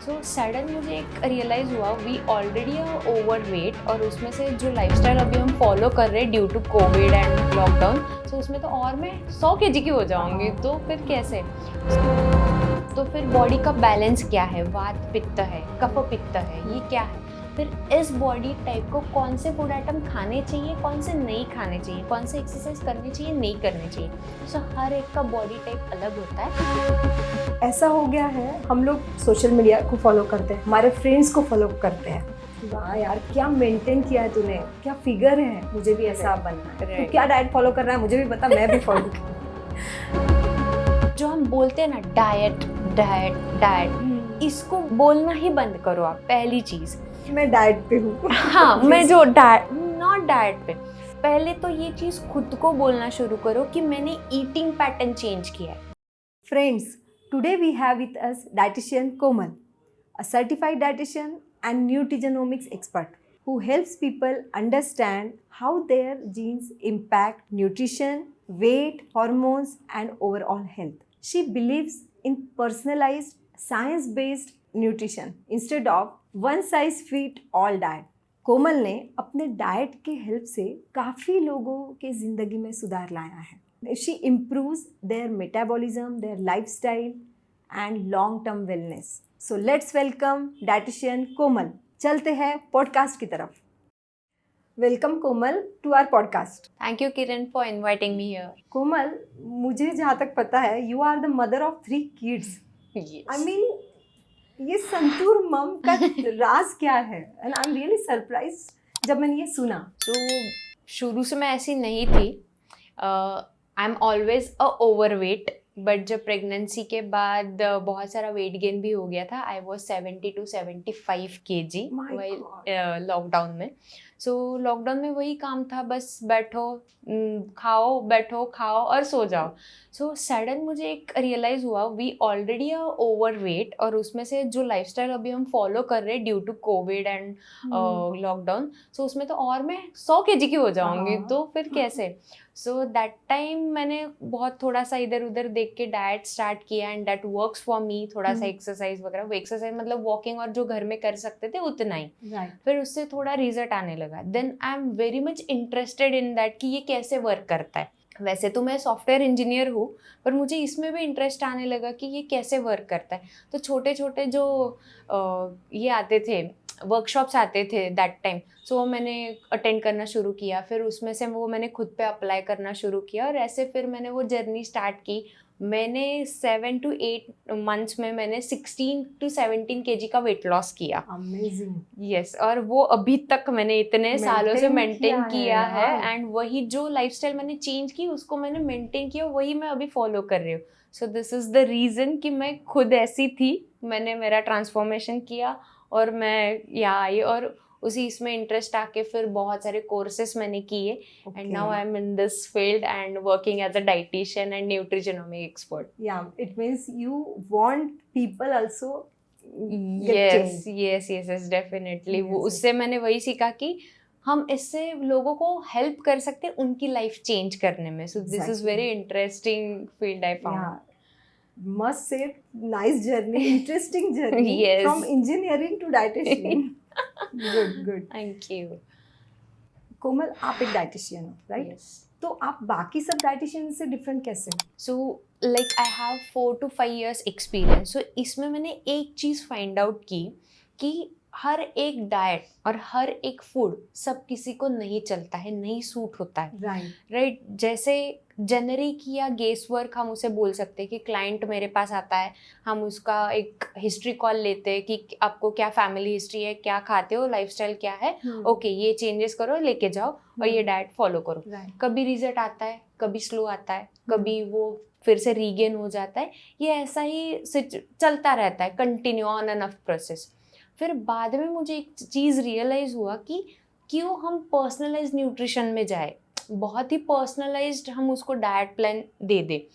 So sudden मुझे एक realise हुआ we already are overweight, और उसमें से जो लाइफस्टाइल अभी हम फॉलो कर रहे हैं due to Covid and lockdown, so उसमें तो और मैं 100 kg की हो जाऊंगी, तो फिर कैसे? तो फिर बॉडी का बैलेंस क्या है, वात पित्त है, कफ पित्त है, ये क्या है? फिर इस बॉडी टाइप को कौन से फूड आइटम खाने चाहिए, कौन से नहीं खाने चाहिए, कौन से एक्सरसाइज करनी चाहिए, नहीं करनी चाहिए। सो हर एक का बॉडी टाइप अलग होता है। ऐसा हो गया है, हम लोग सोशल मीडिया को फॉलो करते हैं, हमारे फ्रेंड्स को फॉलो करते हैं। वाह यार, क्या मेंटेन किया है तूने, क्या फिगर है, मुझे भी ऐसा बनना है। तू क्या डाइट फॉलो कर रहा है मुझे भी पता, मैं भी फॉलो जो हम बोलते हैं ना डाइट डाइट डाइट, इसको बोलना ही बंद करो आप। पहली चीज, मैं डाइट पे हूँ। हाँ, मैं जो डाइट, नॉट डाइट पे, पहले तो ये चीज खुद को बोलना शुरू करो कि मैंने ईटिंग पैटर्न चेंज किया है। Friends, today we have with us dietitian Komal, a certified dietitian and nutrigenomics expert who helps people understand how their genes impact nutrition, weight, hormones, and overall health. She believes in personalized, science-based nutrition instead of one-size-fits-all diet. कोमल ने अपने diet के help से काफ़ी लोगों के ज़िंदगी में सुधार लाया है. She improves their metabolism, their lifestyle, and long-term wellness. So let's welcome dietitian Komal. चलते हैं पॉडकास्ट की तरफ. Welcome Komal to our podcast. Thank you Kiran for inviting me here. Komal, मुझे जहाँ तक पता है you are the mother of 3 kids. I mean, ये संतूर मम का राज क्या है? And I am really surprised जब मैंने ये सुना. तो शुरू से मैं ऐसी नहीं थी, I am always a overweight, but जब प्रेगनेंसी के बाद बहुत सारा वेट गेन भी हो गया था। आई वॉज 70 to 75 kg वही लॉकडाउन में। सो लॉकडाउन में वही काम था, बस बैठो, खाओ, बैठो, खाओ और सो जाओ। सो सडन मुझे एक रियलाइज़ हुआ we already are overweight, और उसमें से जो लाइफस्टाइल अभी हम फॉलो कर रहे हैं due to Covid and lockdown, so उसमें तो और मैं 100 kg की हो जाऊंगी, तो फिर कैसे? सो दैट टाइम मैंने बहुत थोड़ा सा इधर उधर देख के डाइट स्टार्ट किया, and that works for me. थोड़ा सा एक्सरसाइज वगैरह, वो एक्सरसाइज मतलब वॉकिंग और जो घर में कर सकते थे उतना ही। फिर उससे थोड़ा रिजल्ट आने लगा। Then I am very much interested in that कि ये कैसे वर्क करता है। वैसे तो मैं सॉफ्टवेयर इंजीनियर हूँ, पर मुझे इसमें भी इंटरेस्ट आने लगा कि ये कैसे वर्क करता है। तो छोटे छोटे जो ये आते थे, वर्कशॉप्स आते थे दैट टाइम, सो वो मैंने अटेंड करना शुरू किया। फिर उसमें से वो मैंने खुद पे अप्लाई करना शुरू किया, और ऐसे फिर मैंने वो जर्नी स्टार्ट की। मैंने 7 to 8 months में मैंने 16 to 17 kg का वेट लॉस किया। अमेजिंग. यस, और वो अभी तक मैंने इतने सालों से मेंटेन किया है, एंड वही जो लाइफस्टाइल मैंने चेंज की उसको मैंने मेंटेन किया, वही मैं अभी फॉलो कर रही हूँ। सो दिस इज़ द रीज़न कि मैं खुद ऐसी थी, मैंने मेरा ट्रांसफॉर्मेशन किया और मैं यहाँ आई, और उसी इसमें इंटरेस्ट आके फिर बहुत सारे कोर्सेस मैंने किए, and now I am in this field and working as a dietitian and nutrigenomic expert. Yeah, it means you want people also yes, definitely. वो उससे मैंने वही सीखा कि हम इससे लोगों को हेल्प कर सकते हैं उनकी लाइफ चेंज करने में. So this is very interesting field I found. Must say, nice journey, interesting journey. Yes. From engineering to dietitian. Good. Thank you. कोमल, आप एक डाइटिशियन हो, राइट? Yes. तो आप बाकी सब डाइटिशियन से डिफरेंट कैसे? So like I have 4 to 5 years experience. So इसमें मैंने एक चीज़ फाइंड आउट की कि हर एक डाइट और हर एक फूड सब किसी को नहीं चलता है, नहीं सूट होता है. राइट. जैसे जेनरिक या गेस वर्क हम उसे बोल सकते हैं कि क्लाइंट मेरे पास आता है, हम उसका एक हिस्ट्री कॉल लेते हैं कि आपको क्या फैमिली हिस्ट्री है, क्या खाते हो, लाइफस्टाइल क्या है, ओके ये चेंजेस करो, लेके जाओ और ये डाइट फॉलो करो. कभी रिजल्ट आता है, कभी स्लो आता है, कभी वो फिर से रीगेन हो जाता है. ये ऐसा ही चलता रहता है, continue on end of process. फिर बाद में मुझे एक चीज़ रियलाइज़ हुआ कि क्यों हम पर्सनलाइज्ड न्यूट्रिशन में जाए, बहुत ही पर्सनलाइज्ड हम उसको डाइट प्लान दे दे,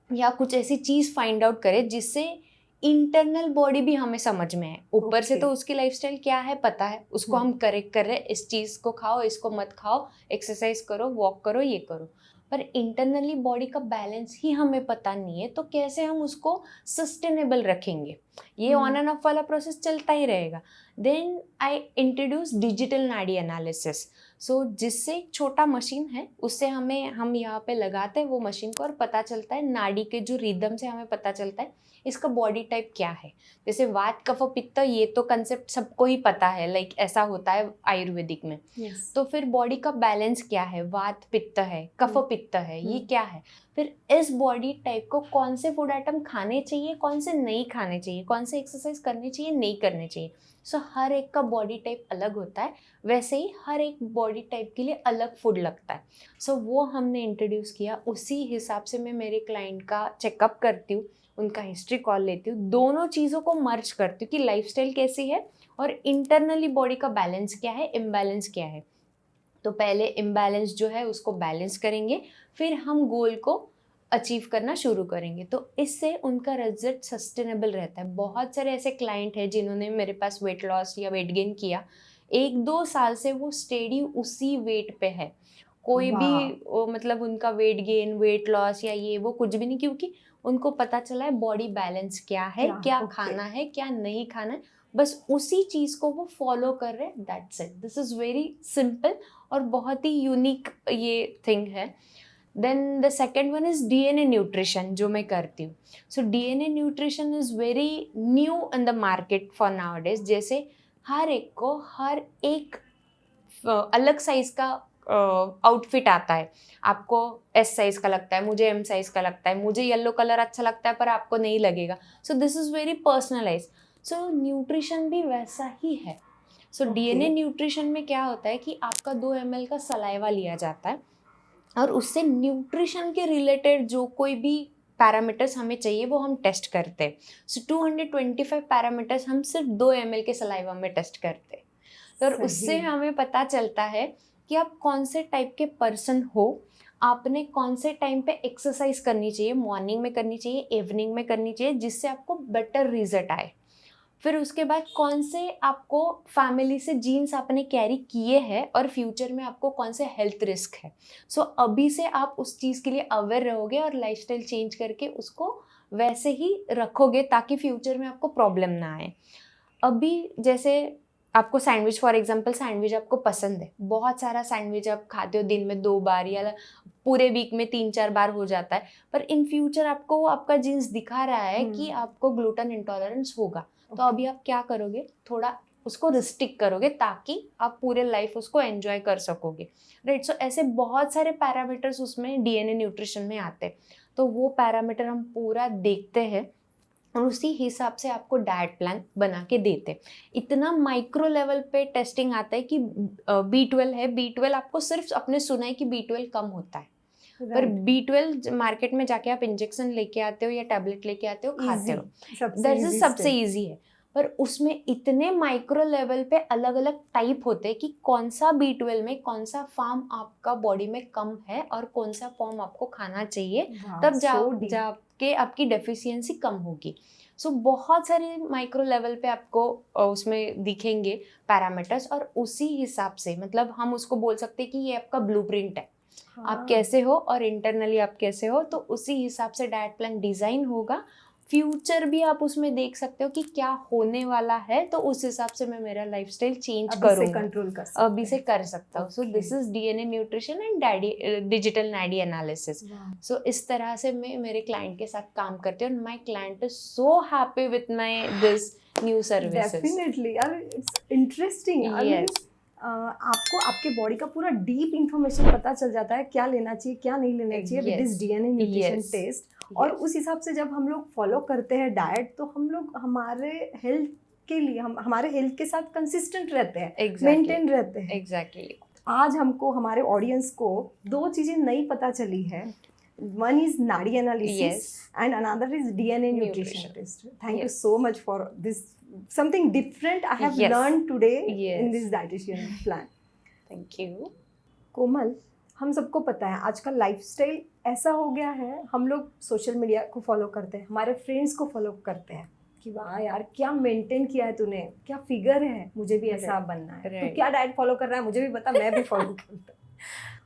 या कुछ ऐसी चीज़ फाइंड आउट करें जिससे इंटरनल बॉडी भी हमें समझ में है. ऊपर से तो उसकी लाइफस्टाइल क्या है पता है, उसको हम करेक्ट कर रहे हैं, इस चीज़ को खाओ, इसको मत खाओ, एक्सरसाइज करो, वॉक करो, ये करो. पर इंटरनली बॉडी का बैलेंस ही हमें पता नहीं है, तो कैसे हम उसको सस्टेनेबल रखेंगे? ये ऑन एंड ऑफ वाला प्रोसेस चलता ही रहेगा। देन आई इंट्रोड्यूस डिजिटल नाड़ी एनालिसिस। सो जिससे एक छोटा मशीन है, उससे हम यहाँ पे लगाते हैं वो मशीन को, और पता चलता है नाड़ी के जो रिदम से हमें पता चलता है इसका बॉडी टाइप क्या है। जैसे वात कफ पित्त, ये तो कंसेप्ट सबको ही पता है, लाइक ऐसा होता है आयुर्वेदिक में। तो फिर बॉडी का बैलेंस क्या है, वात पित्त है, कफ पित्त है, ये क्या है। फिर इस बॉडी टाइप को कौन से फूड आइटम खाने चाहिए, कौन से नहीं खाने चाहिए, कौन से एक्सरसाइज करनी चाहिए, नहीं करनी चाहिए। सो हर एक का बॉडी टाइप अलग होता है, वैसे ही हर एक बॉडी टाइप के लिए अलग फूड लगता है। सो वो हमने इंट्रोड्यूस किया। उसी हिसाब से मैं मेरे क्लाइंट का चेकअप करती हूँ, उनका हिस्ट्री कॉल लेती हूँ, दोनों चीज़ों को मर्ज करती हूँ कि लाइफस्टाइल कैसी है और इंटरनली बॉडी का बैलेंस क्या है, इम्बैलेंस क्या है। तो पहले इम्बैलेंस जो है उसको बैलेंस करेंगे, फिर हम गोल को अचीव करना शुरू करेंगे। तो इससे उनका रिजल्ट सस्टेनेबल रहता है। बहुत सारे ऐसे क्लाइंट हैं जिन्होंने मेरे पास वेट लॉस या वेट गेन किया, 1-2 साल से वो स्टेडी उसी वेट पे है। कोई भी मतलब उनका वेट गेन, वेट लॉस या ये वो कुछ भी नहीं, क्योंकि उनको पता चला है बॉडी बैलेंस क्या है, क्या खाना है, क्या नहीं खाना है, बस उसी चीज़ को वो फॉलो कर रहे हैं। That's it. This is very simple और बहुत ही यूनिक ये थिंग है। Then the second one is DNA nutrition, जो मैं करती हूँ। So DNA nutrition is very new in the market for nowadays. जैसे हर एक को हर एक अलग साइज़ का आउटफिट आता है। आपको S साइज़ का लगता है, मुझे M साइज़ का लगता है, मुझे येलो कलर अच्छा लगता है पर आपको नहीं लगेगा। So this is very personalise. So nutrition भी वैसा ही है। सो DNA न्यूट्रिशन में क्या होता है कि आपका 2 ml का सलाइवा लिया जाता है और उससे न्यूट्रिशन के रिलेटेड जो कोई भी पैरामीटर्स हमें चाहिए वो हम टेस्ट करते हैं। सो 225 पैरामीटर्स हम सिर्फ 2 ml के सलाइवा में टेस्ट करते हैं। तो उससे हमें पता चलता है कि आप कौन से टाइप के पर्सन हो, आपने कौन से टाइम पे एक्सरसाइज करनी चाहिए, मॉर्निंग में करनी चाहिए, इवनिंग में करनी चाहिए, जिससे आपको बेटर रिजल्ट आए। फिर उसके बाद कौन से आपको फैमिली से जीन्स आपने कैरी किए हैं और फ्यूचर में आपको कौन से हेल्थ रिस्क है। सो अभी से आप उस चीज़ के लिए अवेयर रहोगे और लाइफस्टाइल चेंज करके उसको वैसे ही रखोगे ताकि फ्यूचर में आपको प्रॉब्लम ना आए। अभी जैसे आपको सैंडविच, फॉर एग्जांपल सैंडविच आपको पसंद है, बहुत सारा सैंडविच आप खाते हो, दिन में 2 बार या पूरे वीक में 3-4 बार हो जाता है, पर इन फ्यूचर आपको आपका जीन्स दिखा रहा है कि आपको ग्लूटेन इंटॉलरेंस होगा। तो अभी आप क्या करोगे, थोड़ा उसको रिस्ट्रिक्ट करोगे ताकि आप पूरे लाइफ उसको एंजॉय कर सकोगे, राइट। सो ऐसे बहुत सारे पैरामीटर्स उसमें DNA न्यूट्रिशन में आते हैं। तो वो पैरामीटर हम पूरा देखते हैं और उसी हिसाब से आपको डाइट प्लान बना के देते। इतना माइक्रो लेवल पे टेस्टिंग आता है कि B12 है, B12 आपको सिर्फ आपने सुना है कि B12 कम होता है, पर B12 मार्केट में जाके आप इंजेक्शन लेके आते हो या टैबलेट लेके आते हो, खाते हो, दैट इज सबसे ईजी है। पर उसमें इतने माइक्रो लेवल पे अलग अलग टाइप होते हैं कि कौन सा B12 में कौन सा फॉर्म आपका बॉडी में कम है और कौन सा फॉर्म आपको खाना चाहिए, तब जाके आपकी डेफिशिएंसी कम होगी। सो बहुत सारे माइक्रो लेवल पे आपको उसमें दिखेंगे पैरामीटर्स, और उसी हिसाब से मतलब हम उसको बोल सकते हैं कि ये आपका ब्लूप्रिंट है। आप कैसे हो और इंटरनली आप कैसे हो, तो उसी हिसाब से डाइट प्लान डिज़ाइन होगा। फ्यूचर भी आप उसमें देख सकते हो कि क्या होने वाला है, तो उस हिसाब से मैं मेरा लाइफस्टाइल चेंज करूँगा, अभी से कर सकता हूँ। So this is DNA nutrition and digital नाड़ी एनालिसिस। सो इस तरह से मैं मेरे क्लाइंट के साथ काम करती हूँ और my client is so happy with my this new services. Definitely यार, इट्स इंटरेस्टिंग। आपको आपके बॉडी का पूरा डीप इंफॉर्मेशन पता चल जाता है, क्या लेना चाहिए क्या नहीं लेना चाहिए with this DNA nutrition test. और उस हिसाब से जब हम लोग फॉलो करते हैं डाइट, तो हम लोग हमारे हेल्थ के लिए हमारे हेल्थ के साथ कंसिस्टेंट रहते हैं, मेंटेन रहते हैं। एग्जैक्टली। आज हमको हमारे ऑडियंस को 2 चीजें नई पता चली है। One is Nadi analysis and another is DNA nutrition test. Thank you so much for this. Something different I have learned today in this dietitian plan. Thank you. कोमल, हम सबको पता है आजकल लाइफस्टाइल ऐसा हो गया है, हम लोग सोशल मीडिया को फॉलो करते हैं, हमारे फ्रेंड्स को फॉलो करते हैं कि वाह यार क्या मेंटेन किया है तूने, क्या फिगर है, मुझे भी ऐसा बनना है। तो क्या डाइट फॉलो कर रहा है मुझे भी बता, मैं भी फॉलो करता हूँ।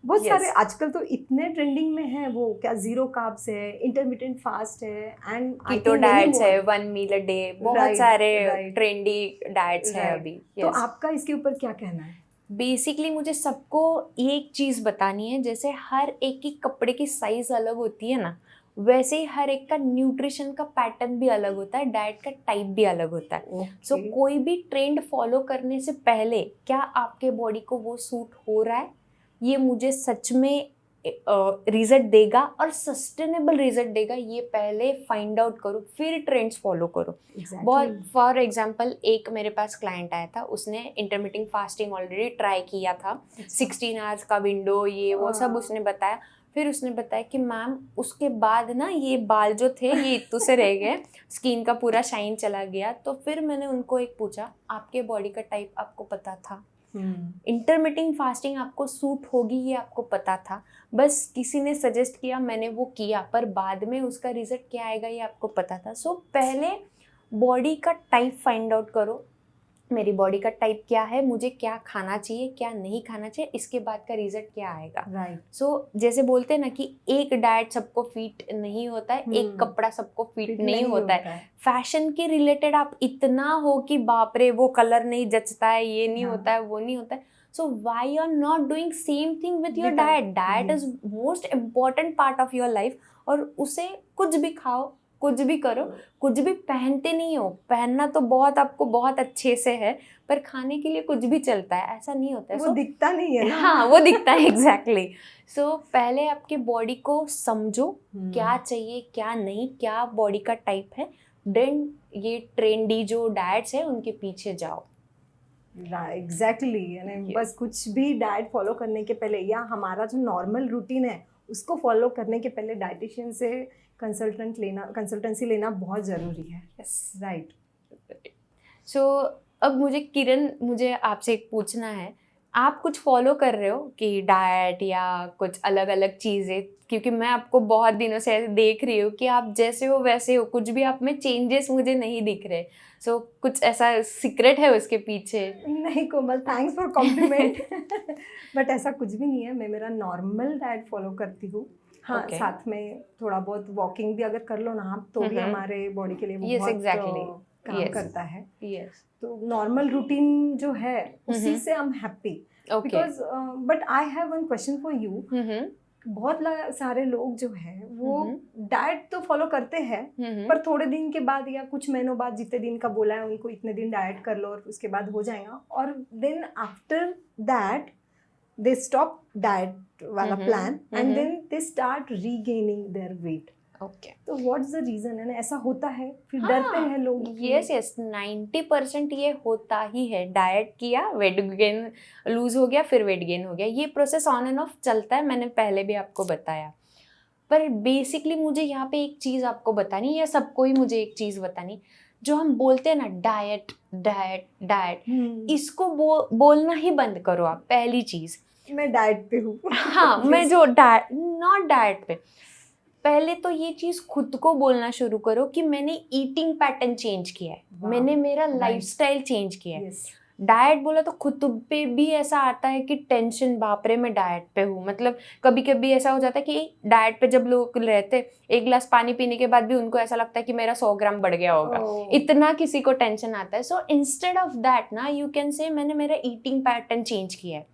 बहुत Yes. सारे आजकल तो इतने ट्रेंडिंग में है, वो क्या जीरो कार्ब्स है, इंटरमिटेंट फास्ट है, एंड कीटो डाइट्स है, 1 मील अ डे, बहुत Right, सारे right. ट्रेंडी डाइट्स हैं Right. अभी. तो Yes. आपका इसके ऊपर क्या कहना है? बेसिकली मुझे सबको एक चीज़ बतानी है, जैसे हर एक की कपड़े की साइज़ अलग होती है ना, वैसे ही हर एक का न्यूट्रिशन का पैटर्न भी अलग होता है, डाइट का टाइप भी अलग होता है. सो Okay. कोई भी ट्रेंड फॉलो करने से पहले क्या आपके बॉडी को वो सूट हो रहा है, ये मुझे सच में रिजल्ट देगा और सस्टेनेबल रिजल्ट देगा, ये पहले फाइंड आउट करो, फिर ट्रेंड्स फॉलो करो. Exactly. बहुत फॉर एग्जांपल एक मेरे पास क्लाइंट आया था, उसने इंटरमिटेंट फास्टिंग ऑलरेडी ट्राई किया था, 16 आवर्स का विंडो, ये वो सब उसने बताया. फिर उसने बताया कि मैम उसके बाद ना ये बाल जो थे ये इतू से रह गए, स्किन का पूरा शाइन चला गया. तो फिर मैंने उनको एक पूछा, आपके बॉडी का टाइप आपको पता था? इंटरमिटेंट फास्टिंग आपको सूट होगी ये आपको पता था, बस किसी ने सजेस्ट किया, मैंने वो किया, पर बाद में उसका रिजल्ट क्या आएगा ये आपको पता था. सो पहले बॉडी का टाइप फाइंड आउट करो, मेरी बॉडी का टाइप क्या है, मुझे क्या खाना चाहिए क्या नहीं खाना चाहिए, इसके बाद का रिजल्ट क्या आएगा. राइट. सो जैसे बोलते हैं ना कि एक डाइट सबको फिट नहीं होता है, एक कपड़ा सबको फिट नहीं होता है. फैशन के रिलेटेड आप इतना हो कि बाप रे वो कलर नहीं जचता है, ये नहीं होता है, वो नहीं होता है. So why you are not doing same thing with your diet? Diet is most important part of your life, और उसे कुछ भी खाओ, कुछ भी करो, कुछ भी पहनते नहीं हो, पहनना तो बहुत आपको बहुत अच्छे से है, पर खाने के लिए कुछ भी चलता है, ऐसा नहीं होता है. वो दिखता नहीं है ना. हाँ, वो दिखता है एग्जैक्टली. सो पहले आपके बॉडी को समझो, क्या चाहिए क्या नहीं, क्या बॉडी का टाइप है, देन ये ट्रेंडी जो डाइट्स है उनके पीछे जाओ. एग्जैक्टली. यानी बस कुछ भी डाइट फॉलो करने के पहले, या हमारा जो नॉर्मल रूटीन है उसको फॉलो करने के पहले डाइटिशियन से कंसल्टेंसी लेना बहुत ज़रूरी है. राइट. सो अब मुझे आपसे एक पूछना है, आप कुछ फॉलो कर रहे हो कि डाइट या कुछ अलग अलग चीज़ें? क्योंकि मैं आपको बहुत दिनों से देख रही हूँ कि आप जैसे हो वैसे हो, कुछ भी आप में चेंजेस मुझे नहीं दिख रहे. सो कुछ ऐसा सीक्रेट है उसके पीछे? नहीं कोमल, थैंक्स फॉर कॉम्प्लीमेंट. बट ऐसा कुछ भी नहीं है. मैं मेरा नॉर्मल डाइट फॉलो करती हूँ. हाँ, साथ में थोड़ा बहुत वॉकिंग भी अगर कर लो ना आप, तो भी हमारे बॉडी के लिए बहुत काम करता है. तो नॉर्मल रूटीन जो है उसी से I am happy. Because but I have one question for you. बहुत सारे लोग जो है वो डाइट तो फॉलो करते हैं, पर थोड़े दिन के बाद या कुछ महीनों बाद, जितने दिन का बोला है उनको इतने दिन डाइट कर लो और उसके बाद हो जाएगा, और then after that they stop diet वाला plan and then they start regaining their weight. Okay. तो what's the reason? है ऐसा होता है, फिर डरते हैं लोग. Yes, 90% ये होता ही है. डाइट किया, वेट गेन लूज हो गया, फिर वेट गेन हो गया, ये प्रोसेस ऑन एंड ऑफ चलता है, मैंने पहले भी आपको बताया. पर बेसिकली मुझे यहाँ पे एक चीज़ आपको बतानी, या सबको ही मुझे एक चीज़ बतानी, जो हम बोलते हैं ना डाइट डाइट डाइट, इसको बोलना ही बंद करो आप. पहली चीज़, मैं डाइट पे हूँ. हाँ, मैं जो नॉट डाइट पे. पहले तो ये चीज़ खुद को बोलना शुरू करो कि मैंने ईटिंग पैटर्न चेंज किया है, मैंने मेरा लाइफस्टाइल चेंज किया है. डाइट बोला तो खुद पे भी ऐसा आता है कि टेंशन, बाप रे मैं डाइट पे हूँ. मतलब कभी कभी ऐसा हो जाता है कि डाइट पे जब लोग रहते, एक गिलास पानी पीने के बाद भी उनको ऐसा लगता है कि मेरा 100 ग्राम बढ़ गया होगा. इतना किसी को टेंशन आता है. सो इंस्टेड ऑफ दैट ना, यू कैन से मैंने मेरा ईटिंग पैटर्न चेंज किया है.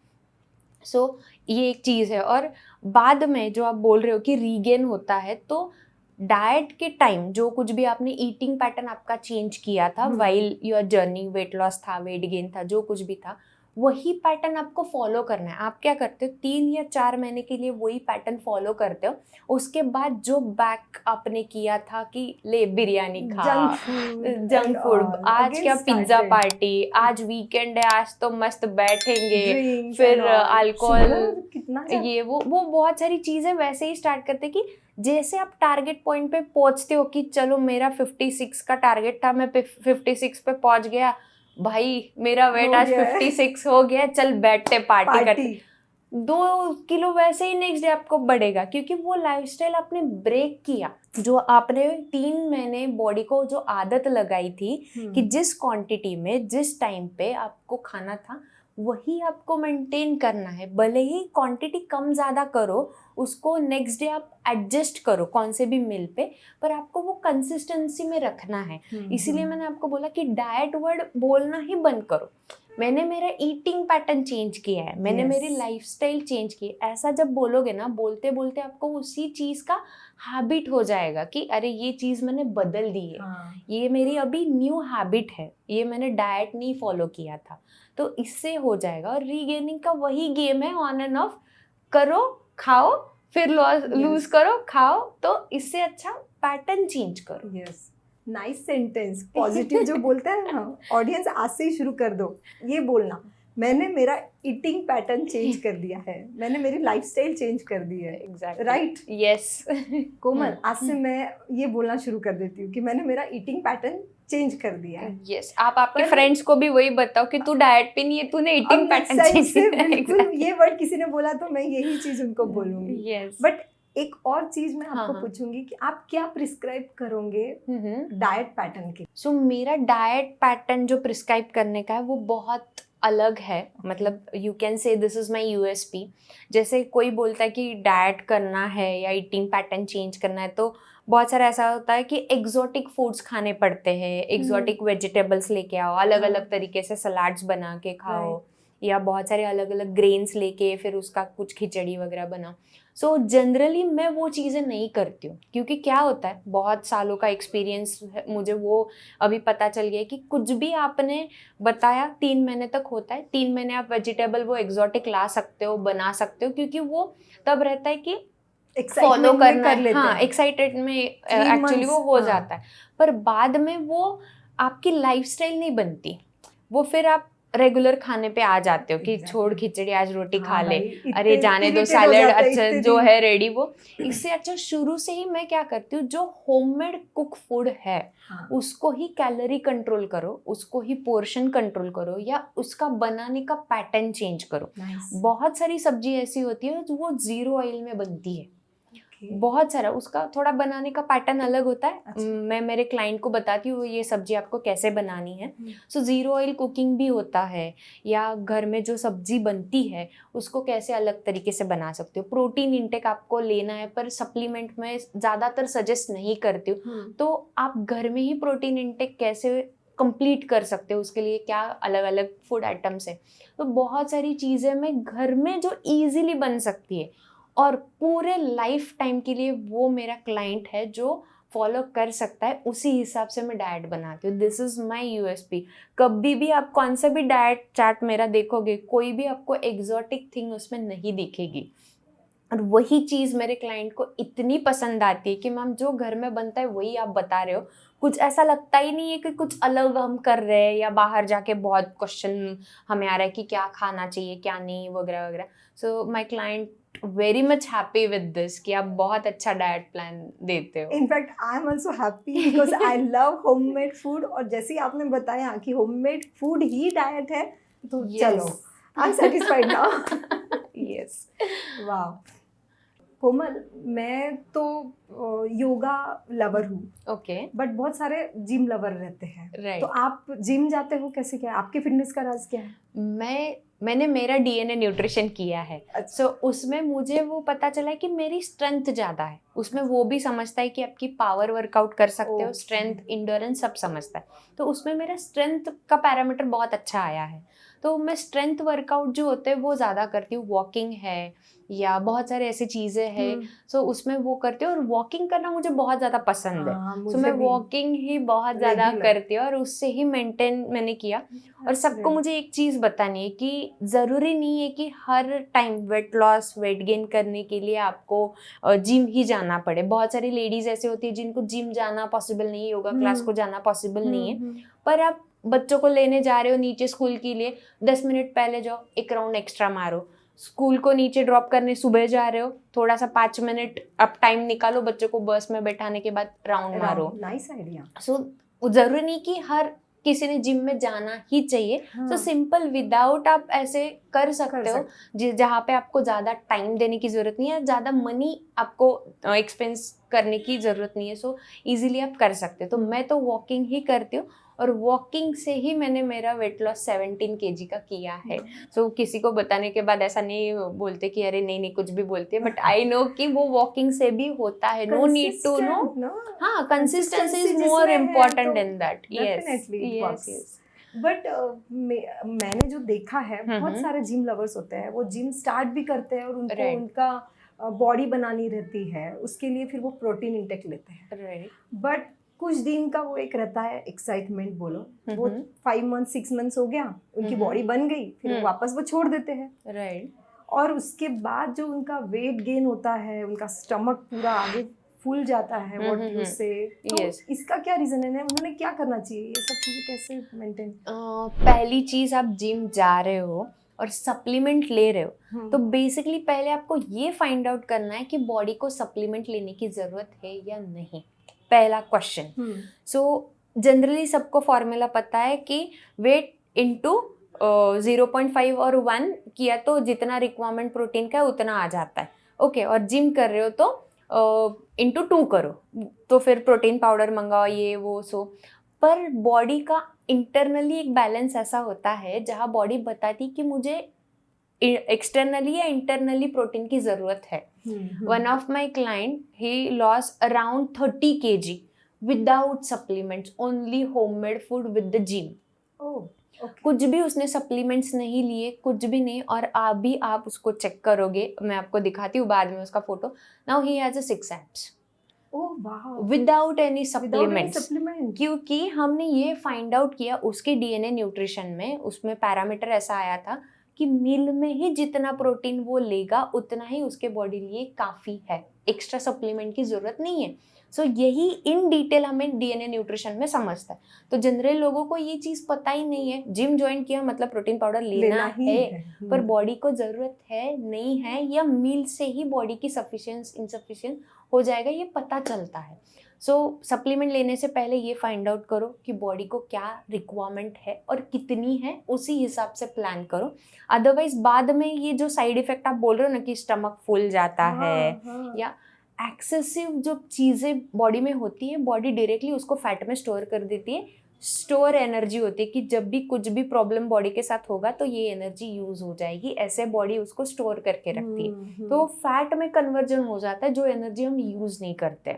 सो ये एक चीज़ है. और बाद में जो आप बोल रहे हो कि रीगेन होता है, तो डाइट के टाइम जो कुछ भी आपने ईटिंग पैटर्न आपका चेंज किया था while your journey, weight loss था, वेट गेन था, जो कुछ भी था, वही पैटर्न आपको फॉलो करना है. आप क्या करते हो, 3 या 4 महीने के लिए वही पैटर्न फॉलो करते हो. उसके बाद जो बैक आपने किया था कि ले बिरयानी खा, जंक फूड, आज क्या पिज्जा पार्टी, आज वीकेंड है, आज तो मस्त बैठेंगे, फिर अल्कोहल, ये वो बहुत सारी चीज़ें वैसे ही स्टार्ट करते कि जैसे आप टारगेट पॉइंट पे पहुंचते हो कि चलो मेरा 56 का टारगेट था, मैं 56 पे पहुंच गया, भाई मेरा वेट आज 56 हो गया, चल बैठते पार्टी करते. 2 किलो वैसे ही नेक्स्ट डे आपको बढ़ेगा, क्योंकि वो लाइफस्टाइल आपने ब्रेक किया. जो आपने 3 महीने बॉडी को जो आदत लगाई थी कि जिस क्वांटिटी में जिस टाइम पे आपको खाना था, वही आपको मेंटेन करना है। भले ही क्वांटिटी कम ज़्यादा करो, उसको नेक्स्ट डे आप एडजस्ट करो कौन से भी मील पे, पर आपको वो कंसिस्टेंसी में रखना है। इसीलिए मैंने आपको बोला कि डाइट वर्ड बोलना ही बंद करो। मैंने मेरा ईटिंग पैटर्न चेंज किया है, मैंने Yes. मेरी लाइफस्टाइल चेंज की है। ऐसा जब बोलोगे ना, बोलते बोलते आपको उसी चीज़ का हैबिट हो जाएगा कि अरे ये चीज़ मैंने बदल दी है, ये मेरी अभी न्यू हैबिट है, ये मैंने डाइट नहीं फॉलो किया था। तो इससे हो जाएगा। और रीगेनिंग का वही गेम है, ऑन एंड ऑफ करो, खाओ, फिर लूज करो, खाओ। तो इससे अच्छा पैटर्न चेंज करो। Yes, nice sentence. पॉजिटिव जो बोलते हैं ना, ऑडियंस आज से ही शुरू कर दो ये बोलना, मैंने मेरा ईटिंग पैटर्न चेंज कर दिया है, मैंने मेरी लाइफस्टाइल चेंज कर दी है। Exactly, right. यस। कोमल, आज से मैं ये बोलना शुरू कर देती हूँ कि मैंने मेरा ईटिंग पैटर्न चेंज कर दिया है। यस, आप आपके फ्रेंड्स को भी वही बताओ कि तू डाइट पे नहीं है, तूने ईटिंग पैटर्न चेंज किया है। बिल्कुल, ये वर्ड किसी ने बोला तो मैं यही चीज उनको बोलूंगी। यस, बट एक और चीज मैं आपको हाँ। पूछूंगी कि आप क्या प्रिस्क्राइब करोगे डाइट पैटर्न के? सो मेरा डाइट पैटर्न जो प्रिस्क्राइब करने का है वो बहुत अलग है। मतलब you can say this is my USP. जैसे कोई बोलता है कि डाइट करना है या ईटिंग पैटर्न चेंज करना है, तो बहुत सारा ऐसा होता है कि एग्जॉटिक फूड्स खाने पड़ते हैं, एग्जॉटिक वेजिटेबल्स लेके आओ, अलग अलग तरीके से सलाड्स बना के खाओ, या बहुत सारे अलग अलग ग्रेन्स लेके फिर उसका कुछ खिचड़ी वगैरह बनाओ। सो जनरली मैं वो चीज़ें नहीं करती हूँ, क्योंकि क्या होता है, बहुत सालों का एक्सपीरियंस है मुझे, वो अभी पता चल गया कि कुछ भी आपने बताया 3 महीने तक होता है। 3 महीने आप वेजिटेबल वो एग्जॉटिक ला सकते हो, बना सकते हो, क्योंकि वो तब रहता है कि फॉलो करना है। हाँ, एक्साइटेड में एक्चुअली वो हो जाता है, पर बाद में वो आपकी लाइफस्टाइल नहीं बनती। वो फिर आप रेगुलर खाने पे आ जाते हो कि छोड़ खिचड़ी, आज रोटी खा ले, अरे जाने दो, सैलेड अच्छा जो है रेडी। वो इससे अच्छा शुरू से ही मैं क्या करती हूँ, जो होममेड कुक फूड है उसको ही कैलोरी कंट्रोल करो, उसको ही पोर्शन कंट्रोल करो, या उसका बनाने का पैटर्न चेंज करो। बहुत सारी सब्जी ऐसी होती है जो वो 0 ऑयल में बनती है, बहुत सारा उसका थोड़ा बनाने का पैटर्न अलग होता है। मैं मेरे क्लाइंट को बताती हूँ ये सब्जी आपको कैसे बनानी है। सो 0 ऑयल कुकिंग भी होता है, या घर में जो सब्जी बनती है उसको कैसे अलग तरीके से बना सकते हो। प्रोटीन इंटेक आपको लेना है, पर सप्लीमेंट में ज़्यादातर सजेस्ट नहीं करती हूँ। तो आप घर में ही प्रोटीन इंटेक कैसे कंप्लीट कर सकते हो, उसके लिए क्या अलग अलग फूड आइटम्स है। तो बहुत सारी चीज़ें मैं घर में जो ईजिली बन सकती है और पूरे लाइफ टाइम के लिए वो मेरा क्लाइंट है जो फॉलो कर सकता है, उसी हिसाब से मैं डाइट बनाती हूँ। This is my USP. कभी भी आप कौन सा भी डाइट चार्ट मेरा देखोगे, कोई भी आपको एग्जॉटिक थिंग उसमें नहीं दिखेगी। और वही चीज़ मेरे क्लाइंट को इतनी पसंद आती है कि मैम जो घर में बनता है वही आप बता रहे हो। कुछ ऐसा लगता ही नहीं है कि कुछ अलग हम कर रहे हैं, या बाहर जाके बहुत क्वेश्चन हमें आ रहा है कि क्या खाना चाहिए क्या नहीं वगैरह वगैरह। So my client very much happy with this कि आप बहुत अच्छा डाइट प्लान देते हो। In fact I am also happy because I love homemade food. और जैसे ही आपने बताया कि होममेड फूड ही डाइट है, तो चलो I am satisfied now. Yes, वाह कोमल, मैं तो योगा लवर हूँ, ओके, बट बहुत सारे जिम लवर रहते हैं। राइट। तो आप जिम जाते हो, कैसे, क्या आपके फिटनेस का राज क्या है? मैंने मेरा डीएनए न्यूट्रिशन किया है। सो उसमें मुझे वो पता चला है कि मेरी स्ट्रेंथ ज़्यादा है। उसमें वो भी समझता है कि आपकी पावर वर्कआउट कर सकते हो, स्ट्रेंथ, इंड्योरेंस सब समझता है। तो उसमें मेरा स्ट्रेंथ का पैरामीटर बहुत अच्छा आया है। तो मैं स्ट्रेंथ वर्कआउट जो होते हैं वो ज़्यादा करती हूँ। वॉकिंग है या बहुत सारे ऐसी चीज़ें हैं, सो उसमें वो करती हूँ। और वॉकिंग करना मुझे बहुत ज़्यादा पसंद है। सो मैं वॉकिंग ही बहुत ज़्यादा करती हूँ और उससे ही मेंटेन मैंने किया। और सबको मुझे एक चीज़ बतानी है कि ज़रूरी नहीं है कि हर time weight loss, weight gain करने के लिए आपको जिम ही जाना पड़े। बहुत सारी लेडीज़ ऐसे होती है जिनको जिम जाना पॉसिबल नहीं है, योगा क्लास को जाना पॉसिबल नहीं है। पर आप बच्चों को लेने जा रहे हो नीचे स्कूल के लिए, 10 मिनट पहले जाओ, एक राउंड एक्स्ट्रा मारो। स्कूल को नीचे ड्रॉप करने सुबह जा रहे हो, थोड़ा सा 5 मिनट आप टाइम निकालो, बच्चों को बस में बैठाने के बाद राउंड मारो। Nice idea. सो जरूरी नहीं कि हर किसी ने जिम में जाना ही चाहिए। सो सिंपल विदाउट आप ऐसे कर सकते हो जहाँ पे आपको ज़्यादा टाइम देने की ज़रूरत नहीं है, ज़्यादा मनी आपको एक्सपेंस करने की ज़रूरत नहीं है। सो इजीली आप कर सकते हो। तो मैं तो वॉकिंग ही करती हूँ और वॉकिंग से ही मैंने मेरा वेट लॉस 17 kg का किया है. सो किसी को बताने के बाद ऐसा नहीं बोलते कि अरे नहीं कुछ भी बोलते, बट आई नो कि वो वॉकिंग से भी होता है. No need to know. हाँ, consistency is more important in that. Yes. But मैंने जो देखा है, बहुत सारे जिम लवर्स होते हैं, वो जिम स्टार्ट भी करते हैं और उनको उनका बॉडी बनानी रहती है, उसके लिए फिर वो प्रोटीन इंटेक लेते हैं. बट कुछ दिन का वो एक रहता है एक्साइटमेंट बोलो, वो 5 months 6 months हो गया, उनकी बॉडी बन गई, फिर वापस वो छोड़ देते हैं. और उसके बाद जो उनका वेट गेन होता है, उनका स्टमक पूरा आगे फूल जाता है व्हाट से. तो इसका क्या रीजन है, उन्होंने क्या करना चाहिए, ये सब चीजें कैसे मेंटेन? पहली चीज, आप जिम जा रहे हो और सप्लीमेंट ले रहे हो, तो बेसिकली पहले आपको ये फाइंड आउट करना है कि बॉडी को सप्लीमेंट लेने की जरूरत है या नहीं. पहला क्वेश्चन. सो जनरली सबको फॉर्मूला पता है कि वेट इनटू 0.5 और 1 किया तो जितना रिक्वायरमेंट प्रोटीन का है उतना आ जाता है. ओके. और जिम कर रहे हो तो इंटू 2 करो, तो फिर प्रोटीन पाउडर मंगाओ, ये वो सो. पर बॉडी का इंटरनली एक बैलेंस ऐसा होता है जहाँ बॉडी बताती कि मुझे एक्सटर्नली या इंटरनली प्रोटीन की ज़रूरत है. One of my client, he loss around 30 kg without supplements, only homemade food with the gym. कुछ भी उसने सप्लीमेंट्स नहीं लिए, कुछ भी नहीं. और अभी आप उसको चेक करोगे, मैं आपको दिखाती हूँ बाद में उसका photo. Now he has a 6 abs without any supplements. क्योंकि हमने ये फाइंड आउट किया उसके डीएनए न्यूट्रिशन में, उसमें पैरामीटर ऐसा आया था कि मील में ही जितना प्रोटीन वो लेगा उतना ही उसके बॉडी लिए काफ़ी है, एक्स्ट्रा सप्लीमेंट की ज़रूरत नहीं है. सो यही इन डिटेल हमें डीएनए न्यूट्रिशन में समझता है. तो जनरल लोगों को ये चीज़ पता ही नहीं है. जिम ज्वाइन किया मतलब प्रोटीन पाउडर लेना है, पर बॉडी को ज़रूरत है नहीं है, या मील से ही बॉडी की इनसफिशियंट हो जाएगा, ये पता चलता है. सो सप्लीमेंट लेने से पहले ये फाइंड आउट करो कि बॉडी को क्या रिक्वायरमेंट है और कितनी है, उसी हिसाब से प्लान करो. अदरवाइज बाद में ये जो साइड इफेक्ट आप बोल रहे हो ना कि स्टमक फूल जाता है या एक्सेसिव जो चीज़ें बॉडी में होती है, बॉडी डायरेक्टली उसको फैट में स्टोर कर देती है. स्टोर एनर्जी होती है कि जब भी कुछ भी प्रॉब्लम बॉडी के साथ होगा तो ये एनर्जी यूज हो जाएगी, ऐसे बॉडी उसको स्टोर करके रखती है. तो फैट में कन्वर्जन हो जाता है, जो एनर्जी हम यूज नहीं करते.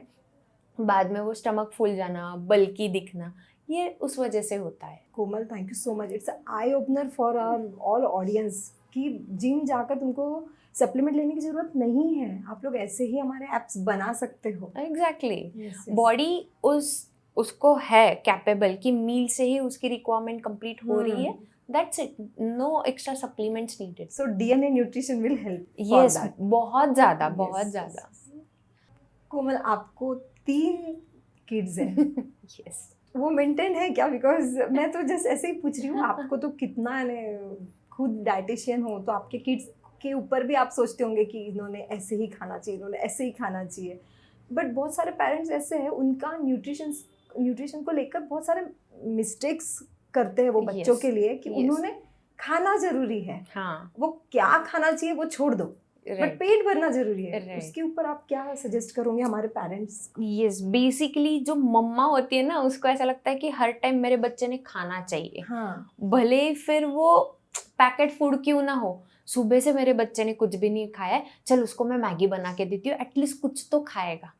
बाद में वो स्टमक फूल जाना, बल्कि दिखना, ये उस वजह से होता है. Komal, thank you so much. It's eye opener for our all audience कि जिम जाकर तुमको सप्लीमेंट लेने की जरूरत नहीं है, आप लोग ऐसे ही हमारे एप्स बना सकते हो. एग्जैक्टली. बॉडी उसको है कैपेबल कि मील से ही उसकी रिक्वायरमेंट कंप्लीट हो रही है. That's it. No extra supplements needed. So DNA nutrition will help. Yes, बहुत ज़्यादा. कोमल, आपको 3 किड्स हैं. Yes. वो मेंटेन है क्या? बिकॉज मैं तो जस्ट ऐसे ही पूछ रही हूँ. आपको तो कितना खुद डाइटिशियन हो तो आपके किड्स के ऊपर भी आप सोचते होंगे कि इन्होंने ऐसे ही खाना चाहिए, इन्होंने ऐसे ही खाना चाहिए. बट बहुत सारे पेरेंट्स ऐसे हैं, उनका न्यूट्रिशन को लेकर बहुत सारे मिस्टेक्स करते हैं वो बच्चों के लिए कि उन्होंने खाना जरूरी है. हाँ. वो क्या खाना चाहिए वो छोड़ दो, बट पेट भरना जरूरी है. उसके ऊपर आप क्या सजेस्ट करोगे हमारे पेरेंट्स? यस, बेसिकली जो मम्मा होती है ना, उसको ऐसा लगता है कि हर टाइम मेरे बच्चे ने खाना चाहिए. हाँ. भले फिर वो पैकेट फूड क्यों ना हो, सुबह से मेरे बच्चे ने कुछ भी नहीं खाया है, चल उसको मैं मैगी बना के देती हूँ, एटलीस्ट कुछ तो खाएगा.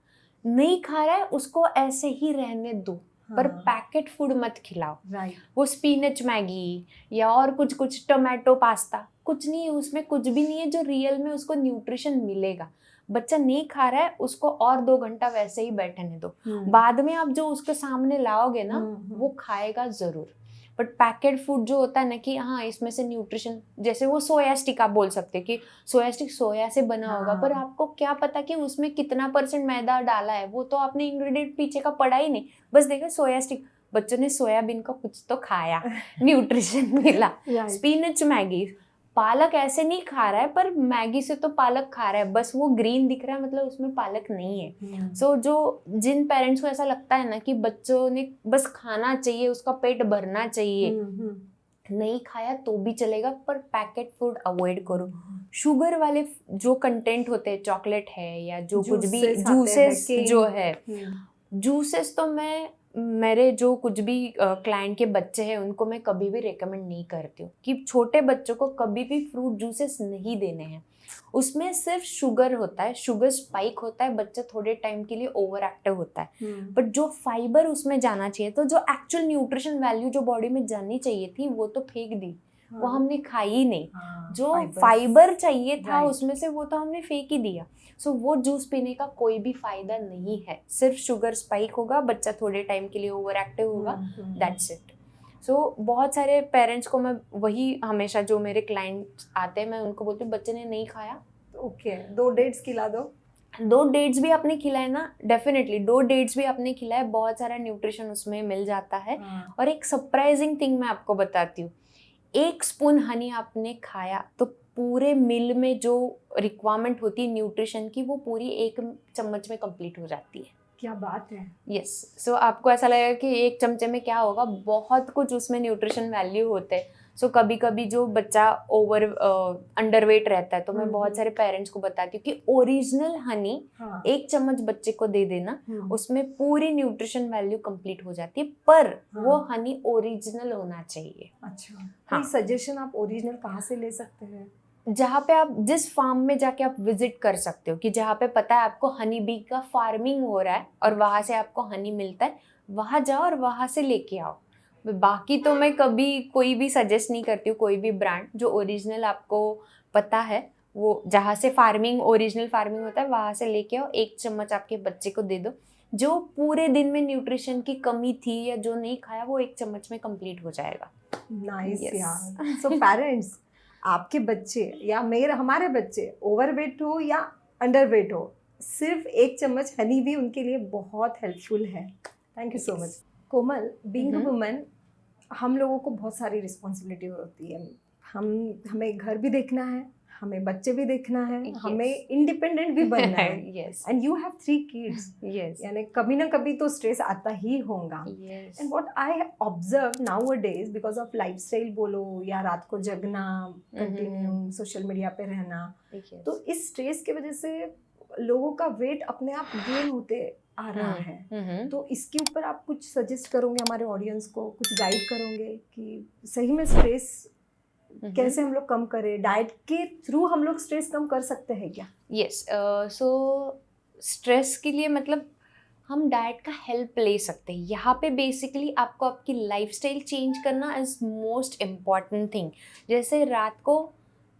नहीं खा रहा है उसको ऐसे ही रहने दो. हाँ. पर पैकेट फूड मत खिलाओ. राइट. वो स्पिनच मैगी या और कुछ टोमेटो पास्ता, कुछ नहीं है उसमें, कुछ भी नहीं है जो रियल में उसको न्यूट्रिशन मिलेगा. बच्चा नहीं खा रहा है, उसको और 2 घंटा वैसे ही बैठने दो. बाद में आप जो उसके सामने लाओगे ना, वो खाएगा जरूर. बट पैकेट फूड जो होता है ना कि हाँ इसमें से न्यूट्रिशन, जैसे वो सोया स्टिक आप बोल सकते हैं कि सोया स्टिक सोया से बना होगा, पर आपको क्या पता कि उसमें कितना % मैदा डाला है, वो तो आपने इंग्रेडिएंट पीछे का पढ़ा ही नहीं, बस देखा सोया स्टिक. बच्चों ने सोयाबीन का कुछ तो खाया, न्यूट्रिशन मिला. स्पिनच मैगी, पालक ऐसे नहीं खा रहा है, पर मैगी से तो पालक खा रहा है, बस वो ग्रीन दिख रहा है, मतलब उसमें पालक नहीं है. सो जिन पेरेंट्स को ऐसा लगता है ना कि बच्चों ने बस खाना चाहिए, उसका पेट भरना चाहिए, नहीं खाया तो भी चलेगा, पर पैकेट फूड अवॉइड करो. शुगर वाले जो कंटेंट होते हैं, चॉकलेट है या जो कुछ भी जूसेस जो है, जूसेस तो मैं मेरे जो कुछ भी क्लाइंट के बच्चे हैं उनको मैं कभी भी रेकमेंड नहीं करती हूँ कि छोटे बच्चों को कभी भी फ्रूट जूसेस नहीं देने हैं। उसमें सिर्फ शुगर होता है, शुगर स्पाइक होता है, बच्चा थोड़े टाइम के लिए ओवर एक्टिव होता है, बट जो फाइबर उसमें जाना चाहिए, तो जो एक्चुअल न्यूट्रिशन वैल्यू जो बॉडी में जानी चाहिए थी वो तो फेंक दी, वो हमने खाई ही नहीं। जो फाइबर चाहिए था उसमें से वो तो हमने फेंक ही दिया। सो वो जूस पीने का कोई भी फायदा नहीं है, सिर्फ शुगर स्पाइक होगा, बच्चा थोड़े टाइम के लिए ओवर एक्टिव होगा, दैट्स इट। सो बहुत सारे पेरेंट्स को मैं वही हमेशा जो मेरे क्लाइंट्स आते हैं मैं उनको बोलती हूँ बच्चे ने नहीं खाया, ओके 2 डेट्स खिला दो। 2 डेट्स भी आपने खिलाए ना, डेफिनेटली 2 डेट्स भी आपने खिलाए, बहुत सारा न्यूट्रिशन उसमें मिल जाता है। और एक सरप्राइजिंग थिंग मैं आपको बताती हूँ, 1 स्पून हनी आपने खाया तो पूरे मील में जो रिक्वायरमेंट होती है न्यूट्रिशन की वो पूरी 1 चम्मच में कंप्लीट हो जाती है। क्या बात है। यस, सो आपको ऐसा लगेगा कि 1 चमचे में क्या होगा, बहुत कुछ उसमें न्यूट्रिशन वैल्यू होते हैं। सो कभी कभी जो बच्चा ओवर अंडरवेट रहता है तो मैं बहुत सारे पेरेंट्स को बताती हूँ कि ओरिजिनल हनी 1 चम्मच बच्चे को दे देना, उसमें पूरी न्यूट्रिशन वैल्यू कंप्लीट हो जाती है, पर वो हनी ओरिजिनल होना चाहिए। अच्छा, कोई सजेशन आप ओरिजिनल कहाँ से ले सकते हैं? जहाँ पे आप जिस फार्म में जाके आप विजिट कर सकते हो कि जहाँ पे पता है आपको हनी बी का फार्मिंग हो रहा है और वहाँ से आपको हनी मिलता है, वहाँ जाओ और वहाँ से लेके आओ। बाकी तो मैं कभी कोई भी सजेस्ट नहीं करती हूँ, कोई भी ब्रांड जो ओरिजिनल आपको पता है वो जहाँ से फार्मिंग ओरिजिनल फार्मिंग होता है वहाँ से लेके आओ, 1 चम्मच आपके बच्चे को दे दो। जो पूरे दिन में न्यूट्रिशन की कमी थी या जो नहीं खाया वो 1 चम्मच में कंप्लीट हो जाएगा। नाइस यार। सो पेरेंट्स, आपके बच्चे या हमारे बच्चे ओवरवेट हो या अंडरवेट हो, सिर्फ 1 चम्मच हनी भी उनके लिए बहुत हेल्पफुल है। Thank you so much. Komal, being a woman, हम लोगों को बहुत सारी रिस्पॉन्सिबिलिटी होती है। हमें घर भी देखना है, हमें बच्चे भी देखना है, हमें इंडिपेंडेंट भी बनना है। एंड यू हैव 3 किड्स, यानी कभी ना कभी तो स्ट्रेस आता ही होगा। And what I observe now a days, because of lifestyle बोलो या रात को जगना, कंटिन्यू सोशल मीडिया पे रहना, तो इस स्ट्रेस की वजह से लोगों का वेट अपने आप गेन होते आ रहा है। तो इसके ऊपर आप कुछ सजेस्ट करोगे हमारे ऑडियंस को, कुछ गाइड करोगे कि सही में स्ट्रेस कैसे हम लोग कम करें? डाइट के थ्रू हम लोग स्ट्रेस कम कर सकते हैं क्या? यस, सो स्ट्रेस के लिए मतलब हम डाइट का हेल्प ले सकते हैं। यहाँ पे बेसिकली आपको आपकी लाइफस्टाइल चेंज करना इज़ मोस्ट इम्पॉर्टेंट थिंग। जैसे रात को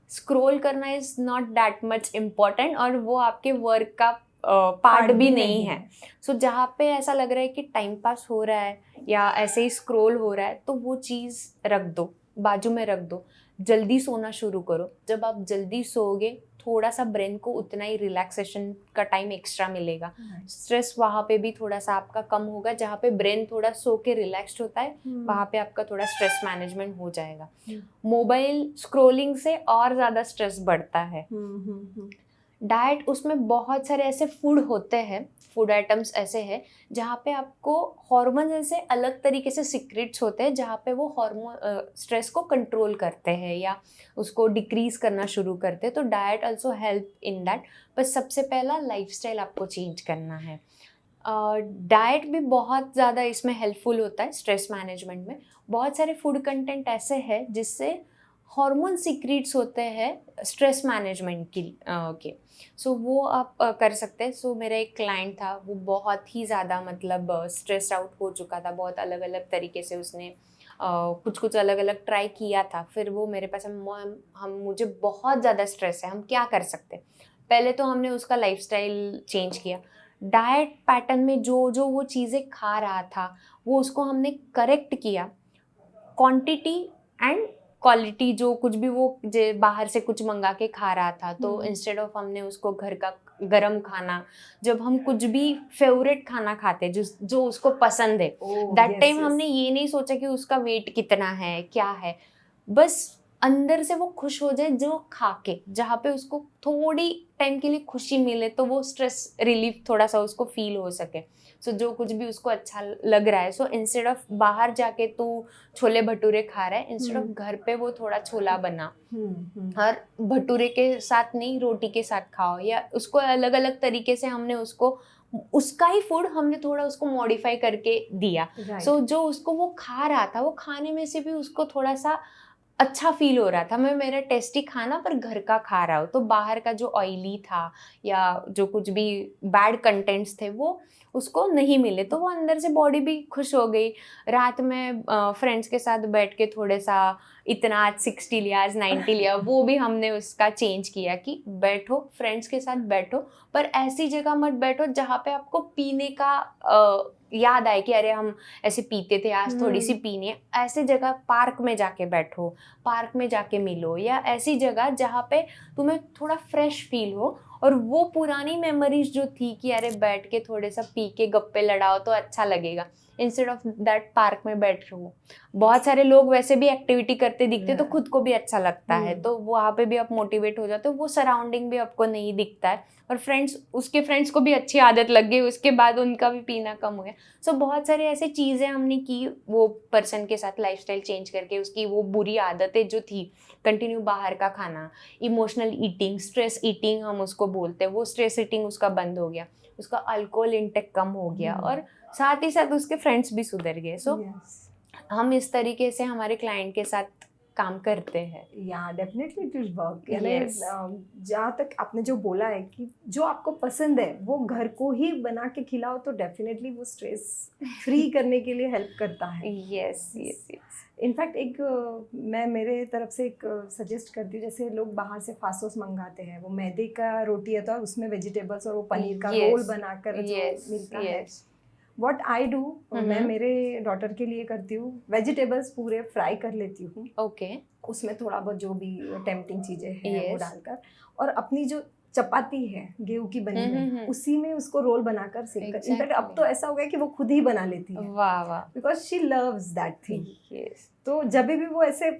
स्क्रॉल करना is not that much important और वो आपके वर्क का पार्ट भी नहीं है। सो जहाँ पे ऐसा लग रहा है कि टाइम पास हो रहा है या ऐसे ही स्क्रॉल हो रहा है तो वो चीज़ रख दो, बाजू में रख दो, जल्दी सोना शुरू करो। जब आप जल्दी सोओगे थोड़ा सा ब्रेन को उतना ही रिलैक्सेशन का टाइम एक्स्ट्रा मिलेगा। स्ट्रेस वहाँ पे भी थोड़ा सा आपका कम होगा। जहाँ पे ब्रेन थोड़ा सो के रिलैक्स्ड होता है वहाँ पे आपका थोड़ा स्ट्रेस मैनेजमेंट हो जाएगा। मोबाइल स्क्रॉलिंग से और ज़्यादा स्ट्रेस बढ़ता है। डाइट, उसमें बहुत सारे ऐसे फूड होते हैं, फूड आइटम्स ऐसे हैं जहाँ पे आपको हार्मोन ऐसे अलग तरीके से सीक्रेट्स होते हैं जहाँ पे वो हार्मोन स्ट्रेस को कंट्रोल करते हैं या उसको डिक्रीज करना शुरू करते हैं। तो diet also help in that, पर सबसे पहला लाइफस्टाइल आपको चेंज करना है। डाइट भी बहुत ज़्यादा इसमें हेल्पफुल होता है स्ट्रेस मैनेजमेंट में। बहुत सारे फूड कंटेंट ऐसे हैं जिससे हार्मोन सीक्रेट्स होते हैं स्ट्रेस मैनेजमेंट के सो वो आप कर सकते हैं। सो मेरा एक क्लाइंट था, वो बहुत ही ज़्यादा मतलब स्ट्रेस आउट हो चुका था, बहुत अलग अलग तरीके से उसने कुछ अलग अलग ट्राई किया था। फिर वो मेरे पास हम मुझे बहुत ज़्यादा स्ट्रेस है, हम क्या कर सकते हैं? पहले तो हमने उसका लाइफस्टाइल चेंज किया। डाइट पैटर्न में जो वो चीज़ें खा रहा था वो उसको हमने करेक्ट किया। क्वांटिटी एंड क्वालिटी, जो कुछ भी वो बाहर से कुछ मंगा के खा रहा था तो इंस्टेड ऑफ हमने उसको घर का गरम खाना, जब हम कुछ भी फेवरेट खाना खाते जो उसको पसंद है दैट टाइम हमने ये नहीं सोचा कि उसका वेट कितना है क्या है, बस अंदर से वो खुश हो जाए जो खा के, जहाँ पे उसको थोड़ी टाइम के लिए खुशी मिले तो वो स्ट्रेस रिलीफ थोड़ा सा उसको फील हो सके। सो जो कुछ भी उसको अच्छा लग रहा है, सो इंस्टेड ऑफ बाहर जाके तू छोले भटूरे खा रहा है, इंस्टेड ऑफ घर पे वो थोड़ा छोला बना और भटूरे के साथ नहीं रोटी के साथ खाओ, या उसको अलग अलग तरीके से हमने उसको उसका ही फूड हमने थोड़ा उसको मॉडिफाई करके दिया। Right. सो जो उसको वो खा रहा था, वो खाने में से भी उसको थोड़ा सा अच्छा फील हो रहा था, मैं मेरा टेस्टी खाना पर घर का खा रहा हूँ। तो बाहर का जो ऑयली था या जो कुछ भी बैड कंटेंट्स थे वो उसको नहीं मिले, तो वो अंदर से बॉडी भी खुश हो गई। रात में फ्रेंड्स के साथ बैठ के थोड़े सा, इतना आज 60 लिया आज 90 लिया, वो भी हमने उसका चेंज किया कि बैठो फ्रेंड्स के साथ बैठो, पर ऐसी जगह मत बैठो जहाँ पे आपको पीने का याद आए कि अरे हम ऐसे पीते थे, आज थोड़ी सी पीनी है। ऐसे जगह पार्क में जाके बैठो, पार्क में जाके मिलो, या ऐसी जगह जहाँ पे तुम्हें थोड़ा फ्रेश फील हो और वो पुरानी मेमोरीज जो थी कि अरे बैठ के थोड़े सा पी के गप्पे लड़ाओ तो अच्छा लगेगा, इंस्टेड ऑफ दैट पार्क में बैठ रहो। बहुत सारे लोग वैसे भी एक्टिविटी करते दिखते तो खुद को भी अच्छा लगता है, तो वहाँ पे भी आप मोटिवेट हो जाते हो, वो सराउंडिंग भी आपको नहीं दिखता है, और उसके फ्रेंड्स को भी अच्छी आदत लग गई, उसके बाद उनका भी पीना कम हो गया। सो बहुत सारे ऐसे चीज़ें हमने की वो पर्सन के साथ लाइफस्टाइल चेंज करके, उसकी वो बुरी आदतें जो थी, कंटिन्यू बाहर का खाना, इमोशनल ईटिंग, स्ट्रेस ईटिंग हम उसको बोलते हैं, वो स्ट्रेस ईटिंग उसका बंद हो गया, उसका अल्कोहल इंटेक कम हो गया, और साथ ही साथ उसके फ्रेंड्स भी सुधर गए। सो हम इस तरीके से हमारे क्लाइंट के साथ काम करते हैं। या definitely it will work. Yes. जहाँ तक आपने जो बोला है कि जो आपको पसंद है वो घर को ही बना के खिलाओ, तो डेफिनेटली वो स्ट्रेस फ्री करने के लिए हेल्प करता है। Yes yes yes. इनफैक्ट एक मैं मेरे तरफ से एक सजेस्ट करती हूँ, जैसे लोग बाहर से फासोस मंगाते हैं, वो मैदे का रोटी है तो उसमें वेजिटेबल्स और वो पनीर का Yes. रोल बनाकर जो मिलता है। व्हाट आई डू, मैं मेरे डॉटर के लिए करती हूँ, वेजिटेबल्स पूरे फ्राई कर लेती हूँ, ओके, उसमें थोड़ा बहुत जो भी टेम्पटिंग चीज़ें हैं वो Yes. डालकर, और अपनी जो चपाती है गेहूं की बनी हुई उसी में उसको रोल बनाकर सेक कर। इनफैक्ट अब तो ऐसा हो गया कि वो खुद ही बना लेती है, वाह वाह, because she loves that thing. Yes. तो जब भी वो ऐसे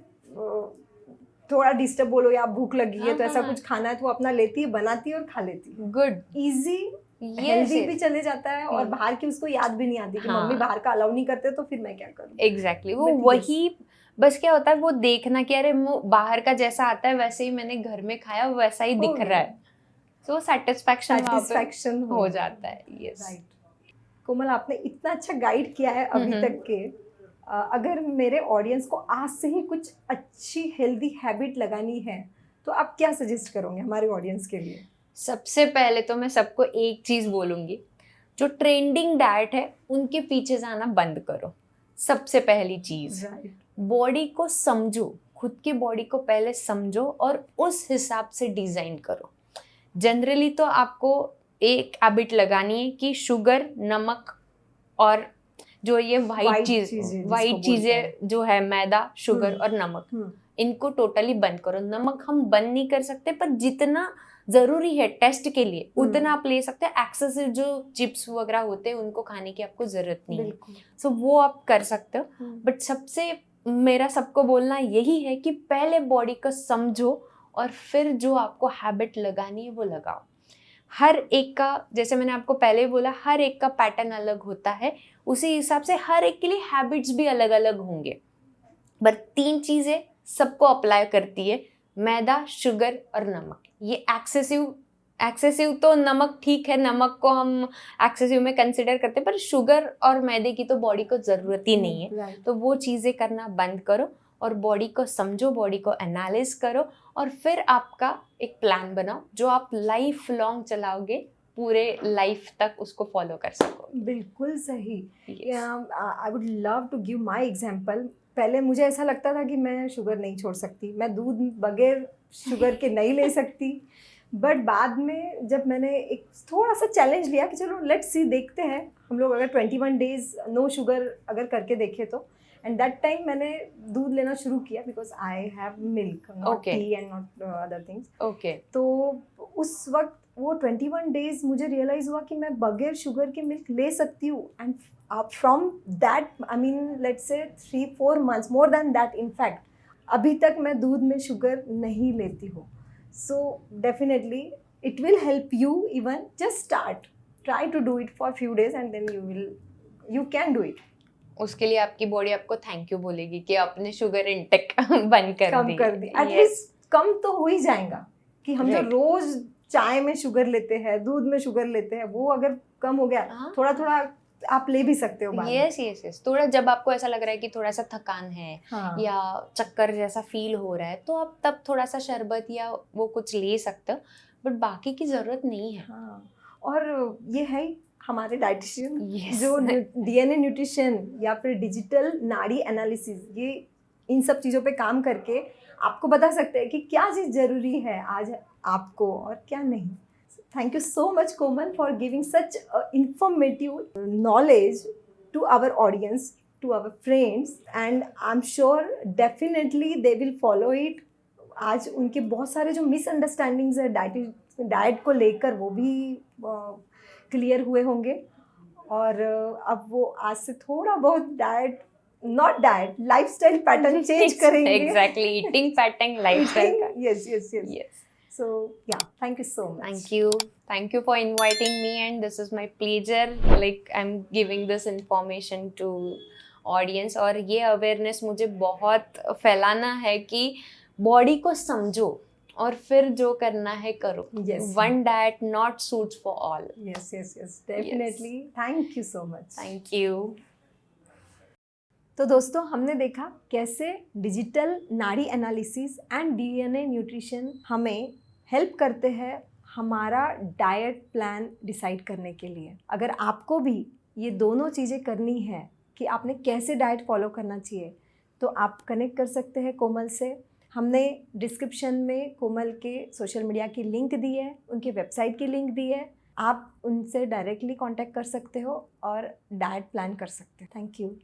थोड़ा डिस्टर्ब बोलो या भूख लगी है तो ऐसा कुछ खाना है तो वो अपना लेती है, बनाती है और खा लेती है। गुड, इजी, हेल्दी भी चले जाता है, और बाहर की उसको याद भी नहीं आती कि मम्मी बाहर का अलाउ नहीं करते तो फिर मैं क्या करूँ। एग्जैक्टली, वो वही बस क्या होता है वो देखना कि अरे वो बाहर का जैसा आता है वैसे ही मैंने घर में खाया वैसा ही दिख रहा है, तो सेटिस्फैक्शन हो जाता है। Yes right. कोमल, आपने इतना अच्छा गाइड किया है अभी तक के, अगर मेरे ऑडियंस को आज से ही कुछ अच्छी हेल्दी हैबिट लगानी है तो आप क्या सजेस्ट करोगे हमारे ऑडियंस के लिए? सबसे पहले तो मैं सबको एक चीज़ बोलूँगी, जो ट्रेंडिंग डाइट है उनके पीछे जाना बंद करो। सबसे पहली चीज़, बॉडी को समझो, खुद की बॉडी को पहले समझो और उस हिसाब से डिज़ाइन करो। जनरली तो आपको एक हैबिट लगानी है कि शुगर, नमक और जो ये वाइट चीज़ें जो है, मैदा, शुगर और नमक, इनको टोटली बंद करो। नमक हम बंद नहीं कर सकते, पर जितना ज़रूरी है टेस्ट के लिए उतना आप ले सकते हैं। एक्सेसिव जो चिप्स वगैरह होते हैं उनको खाने की आपको ज़रूरत नहीं है, सो वो आप कर सकते हो। बट सबसे मेरा सबको बोलना यही है कि पहले बॉडी को समझो और फिर जो आपको हैबिट लगानी है वो लगाओ। हर एक का, जैसे मैंने आपको पहले बोला, हर एक का पैटर्न अलग होता है, उसी हिसाब से हर एक के लिए हैबिट्स भी अलग अलग होंगे। पर 3 चीज़ें सबको अप्लाई करती है, मैदा, शुगर और नमक। ये एक्सेसिव तो नमक ठीक है, नमक को हम एक्सेसिव में कंसिडर करते हैं, पर शुगर और मैदे की तो बॉडी को ज़रूरत ही नहीं है। तो वो चीज़ें करना बंद करो और बॉडी को समझो, बॉडी को एनालिस करो, और फिर आपका एक प्लान बनाओ जो आप लाइफ लॉन्ग चलाओगे, पूरे लाइफ तक उसको फॉलो कर सकोगे। बिल्कुल सही। I would love to give my example. पहले मुझे ऐसा लगता था कि मैं शुगर नहीं छोड़ सकती, मैं दूध बगैर शुगर के नहीं ले सकती, बट बाद में जब मैंने एक थोड़ा सा चैलेंज लिया कि चलो लेट्स सी, देखते हैं हम लोग अगर 21 डेज नो शुगर अगर करके देखें तो, एंड दैट टाइम मैंने दूध लेना शुरू किया, because I have milk, not T and not other things. Okay, तो उस वक्त वो 21 डेज मुझे रियलाइज़ हुआ कि मैं बगैर शुगर के मिल्क ले सकती हूँ, and from that, I mean let's say 3-4 months, more than that in fact, अभी तक मैं दूध में शुगर नहीं लेती हूँ। So definitely it will help you, even just start, try to do it for few days and then you can do it. उसके लिए आपकी बॉडी आपको थैंक यू बोलेगी कि आपने शुगर इंटेक बंद कर दी। एटलीस्ट कम तो हो ही जाएगा कि हम जो रोज चाय में शुगर लेते हैं, दूध में शुगर लेते हैं, वो अगर कम हो गया, हाँ। थोड़ा थोड़ा आप ले भी सकते हो बाद में। यस यस यस, थोड़ा जब आपको ऐसा लग रहा है कि थोड़ा सा थकान है हाँ या चक्कर जैसा फील हो रहा है, तो आप तब थोड़ा सा शरबत या वो कुछ ले सकते हो, बट बाकी की जरूरत नहीं है। हाँ, और ये है हमारे डाइटिशियन Yes. जो डीएनए न्यूट्रिशन या फिर डिजिटल नाड़ी एनालिसिस, ये इन सब चीज़ों पे काम करके आपको बता सकते हैं कि क्या चीज़ ज़रूरी है आज आपको और क्या नहीं। Thank you so much Komal for giving such informative knowledge to our audience, to our friends, and I am sure definitely they will follow it. आज उनके बहुत सारे जो मिसअंडरस्टैंडिंग्स है डाइट को लेकर, वो भी क्लियर हुए होंगे, और अब वो आज से थोड़ा बहुत लाइफस्टाइल पैटर्न चेंज करेंगे। एग्जैक्टली, ईटिंग पैटर्न, लाइफस्टाइल का। Yes yes yes. Yes. So yeah, thank you so much. Thank you for inviting me, and this is my pleasure. Like I'm giving this information to audience, और ये awareness मुझे बहुत फैलाना है कि body को समझो और फिर जो करना है करो। Yes. One diet not suits for all. Yes yes yes, definitely. Thank you so much. Thank you. तो दोस्तों, हमने देखा कैसे डिजिटल नाड़ी एनालिसिस एंड डीएनए न्यूट्रिशन हमें हेल्प करते हैं हमारा डाइट प्लान डिसाइड करने के लिए। अगर आपको भी ये दोनों चीज़ें करनी है कि आपने कैसे डाइट फॉलो करना चाहिए, तो आप कनेक्ट कर सकते हैं कोमल से। हमने डिस्क्रिप्शन में कोमल के सोशल मीडिया की लिंक दी है, उनकी वेबसाइट की लिंक दी है, आप उनसे डायरेक्टली कांटेक्ट कर सकते हो और डाइट प्लान कर सकते हो। Thank you.